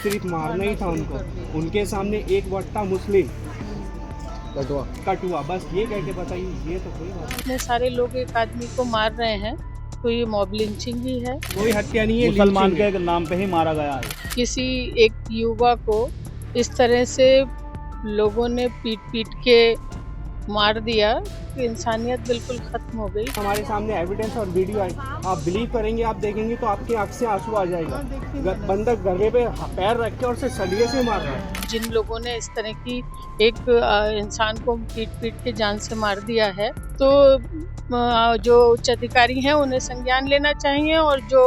सिर्फ मारना ही था उनको। उनके सामने एक वट्टा मुस्लिम कटुआ, बस ये कह के बताइए, ये तो कोई बात इतने सारे लोग एक आदमी को मार रहे हैं तो ये मॉब लिंचिंग ही है। कोई हत्या नहीं है, मुसलमान लिंचिंग है। के नाम पे ही मारा गया है। किसी एक युवा को इस तरह से लोगों ने पीट पीट के मार दिया कि इंसानियत बिल्कुल खत्म हो गई। हमारे सामने एविडेंस और वीडियो आई, आप बिलीव करेंगे, आप देखेंगे तो आपकी आंख से आंसू आ जाएगा। बंदा गले पे पैर रख के और उसे सलिए से मार रहा है। जिन लोगों ने इस तरह की एक इंसान को पीट पीट के जान से मार दिया है, तो जो उच्च अधिकारी हैं उन्हें संज्ञान लेना चाहिए और जो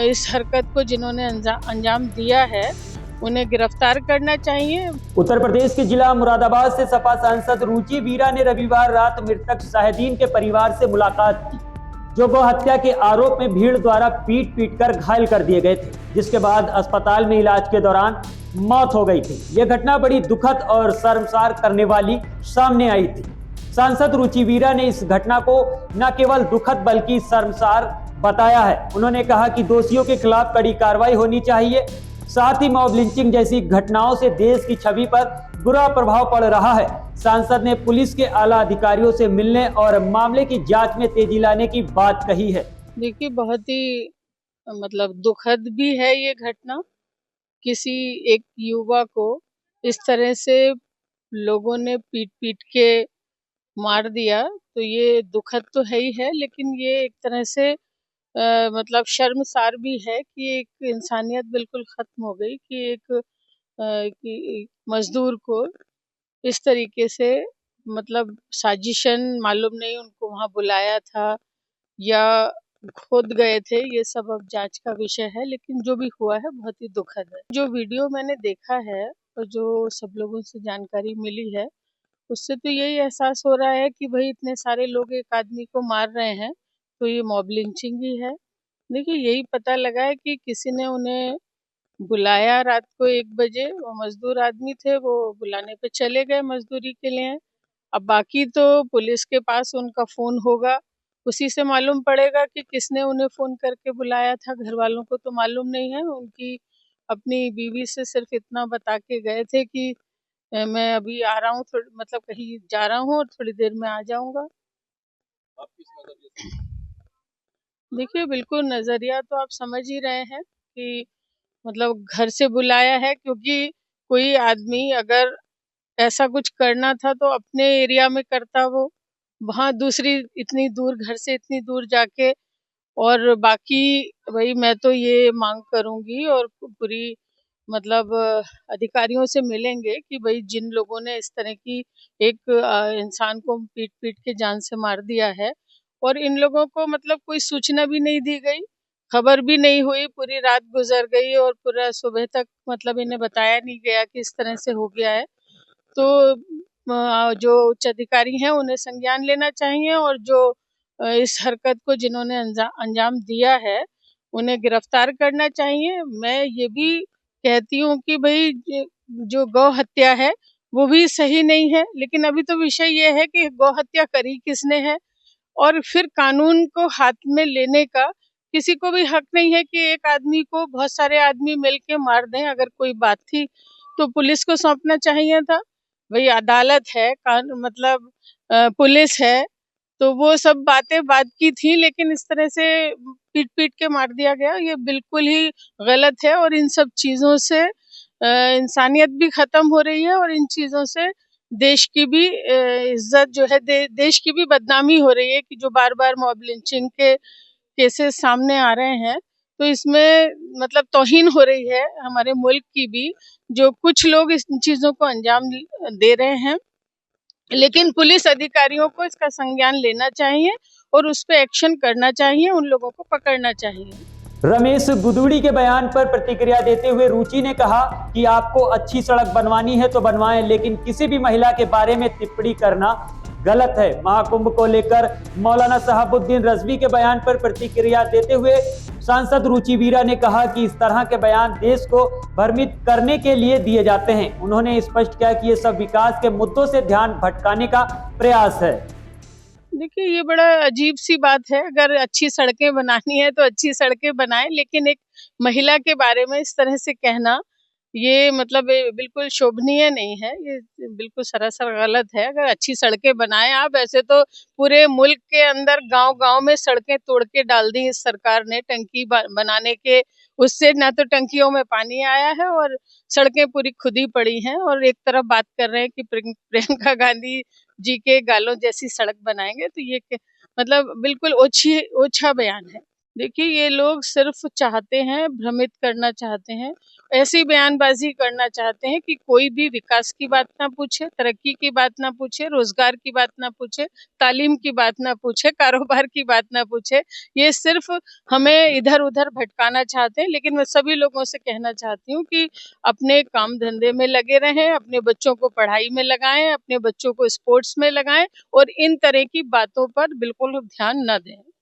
इस हरकत को जिन्होंने अंजाम दिया है उन्हें गिरफ्तार करना चाहिए। उत्तर प्रदेश के जिला मुरादाबाद से सपा सांसद रुचि वीरा ने रविवार रात मृतक शाहिदीन के परिवार से मुलाकात की, जो गौ हत्या के आरोप में भीड़ द्वारा पीट पीट कर घायल कर दिए गए थे, जिसके बाद अस्पताल में इलाज के दौरान मौत हो गई थी। यह घटना बड़ी दुखद और शर्मसार करने वाली सामने आई थी। सांसद रुचि वीरा ने इस घटना को न केवल दुखद बल्कि शर्मसार बताया है। उन्होंने कहा कि दोषियों के खिलाफ कड़ी कार्रवाई होनी चाहिए। साथ ही मॉब लिंचिंग जैसी घटनाओं से देश की छवि पर बुरा प्रभाव पड़ रहा है। सांसद ने पुलिस के आला अधिकारियों से मिलने और मामले की जांच में तेजी लाने की बात कही है। देखिए, बहुत ही दुखद भी है ये घटना। किसी एक युवा को इस तरह से लोगों ने पीट पीट के मार दिया, तो ये दुखद तो है ही है, लेकिन ये एक तरह से शर्मसार भी है कि एक इंसानियत बिल्कुल खत्म हो गई कि एक मजदूर को इस तरीके से साजिशन मालूम नहीं उनको वहां बुलाया था या खुद गए थे, ये सब अब जांच का विषय है, लेकिन जो भी हुआ है बहुत ही दुखद है। जो वीडियो मैंने देखा है और जो सब लोगों से जानकारी मिली है, उससे तो यही एहसास हो रहा है कि भाई इतने सारे लोग एक आदमी को मार रहे हैं तो ये मॉब लिंचिंग ही है। देखिए, यही पता लगा है कि किसी ने उन्हें बुलाया रात को 1 बजे, वो मजदूर आदमी थे, वो बुलाने पे चले गए मजदूरी के लिए। अब बाकी तो पुलिस के पास उनका फ़ोन होगा, उसी से मालूम पड़ेगा कि किसने उन्हें फ़ोन करके बुलाया था। घर वालों को तो मालूम नहीं है, उनकी अपनी बीवी से सिर्फ इतना बता के गए थे कि मैं अभी आ रहा हूँ, कहीं जा रहा हूँ और थोड़ी देर में आ जाऊँगा। देखिए, बिल्कुल नज़रिया तो आप समझ ही रहे हैं कि घर से बुलाया है, क्योंकि कोई आदमी अगर ऐसा कुछ करना था तो अपने एरिया में करता वो, वहाँ दूसरी इतनी दूर, घर से इतनी दूर जाके। और बाकी भाई मैं तो ये मांग करूँगी और पूरी अधिकारियों से मिलेंगे कि भाई जिन लोगों ने इस तरह की एक इंसान को पीट-पीट के जान से मार दिया है और इन लोगों को कोई सूचना भी नहीं दी गई, खबर भी नहीं हुई, पूरी रात गुजर गई और पूरा सुबह तक इन्हें बताया नहीं गया कि इस तरह से हो गया है। तो जो उच्च अधिकारी हैं उन्हें संज्ञान लेना चाहिए और जो इस हरकत को जिन्होंने अंजाम दिया है उन्हें गिरफ्तार करना चाहिए। मैं ये भी कहती हूँ कि भाई जो गौ हत्या है वो भी सही नहीं है, लेकिन अभी तो विषय ये है कि गौ हत्या करी किसने है और फिर कानून को हाथ में लेने का किसी को भी हक नहीं है कि एक आदमी को बहुत सारे आदमी मिलके मार दें। अगर कोई बात थी तो पुलिस को सौंपना चाहिए था। भाई अदालत है, पुलिस है, तो वो सब बातें बात की थी, लेकिन इस तरह से पीट-पीट के मार दिया गया, ये बिल्कुल ही गलत है और इन सब चीज़ों से इंसानियत भी खत्म हो रही है और इन चीज़ों से देश की भी इज्जत जो है, देश की भी बदनामी हो रही है कि जो बार-बार मॉब लिंचिंग के केसेस सामने आ रहे हैं, तो इसमें तौहीन हो रही है हमारे मुल्क की भी, जो कुछ लोग इस चीज़ों को अंजाम दे रहे हैं। लेकिन पुलिस अधिकारियों को इसका संज्ञान लेना चाहिए और उस पे एक्शन करना चाहिए, उन लोगों को पकड़ना चाहिए। रमेश गुदुड़ी के बयान पर प्रतिक्रिया देते हुए रुचि ने कहा कि आपको अच्छी सड़क बनवानी है तो बनवाएं, लेकिन किसी भी महिला के बारे में टिप्पणी करना गलत है। महाकुंभ को लेकर मौलाना शहाबुद्दीन रजवी के बयान पर प्रतिक्रिया देते हुए सांसद रुचि वीरा ने कहा कि इस तरह के बयान देश को भ्रमित करने के लिए दिए जाते हैं। उन्होंने स्पष्ट किया कि ये सब विकास के मुद्दों से ध्यान भटकाने का प्रयास है। देखिए, ये बड़ा अजीब सी बात है। अगर अच्छी सड़कें बनानी है तो अच्छी सड़कें बनाएं, लेकिन एक महिला के बारे में इस तरह से कहना ये मतलब बिल्कुल शोभनीय नहीं है, ये बिल्कुल सरासर गलत है। अगर अच्छी सड़कें बनाएं आप, ऐसे तो पूरे मुल्क के अंदर गांव-गांव में सड़कें तोड़ के डाल दी इस सरकार ने टंकी बनाने के, उससे ना तो टंकियों में पानी आया है और सड़कें पूरी खुदी पड़ी हैं। और एक तरफ बात कर रहे हैं कि प्रियंका गांधी जी के गालों जैसी सड़क बनाएंगे, तो ये मतलब बिल्कुल ओछा बयान है। देखिए, ये लोग सिर्फ चाहते हैं, भ्रमित करना चाहते हैं, ऐसी बयानबाजी करना चाहते हैं कि कोई भी विकास की बात ना पूछे, तरक्की की बात ना पूछे, रोजगार की बात ना पूछे, तालीम की बात ना पूछे, कारोबार की बात ना पूछे। ये सिर्फ हमें इधर उधर भटकाना चाहते हैं। लेकिन मैं सभी लोगों से कहना चाहती हूँ कि अपने काम धंधे में लगे रहें, अपने बच्चों को पढ़ाई में लगाएं, अपने बच्चों को स्पोर्ट्स में लगाएं और इन तरह की बातों पर बिल्कुल ध्यान न दें।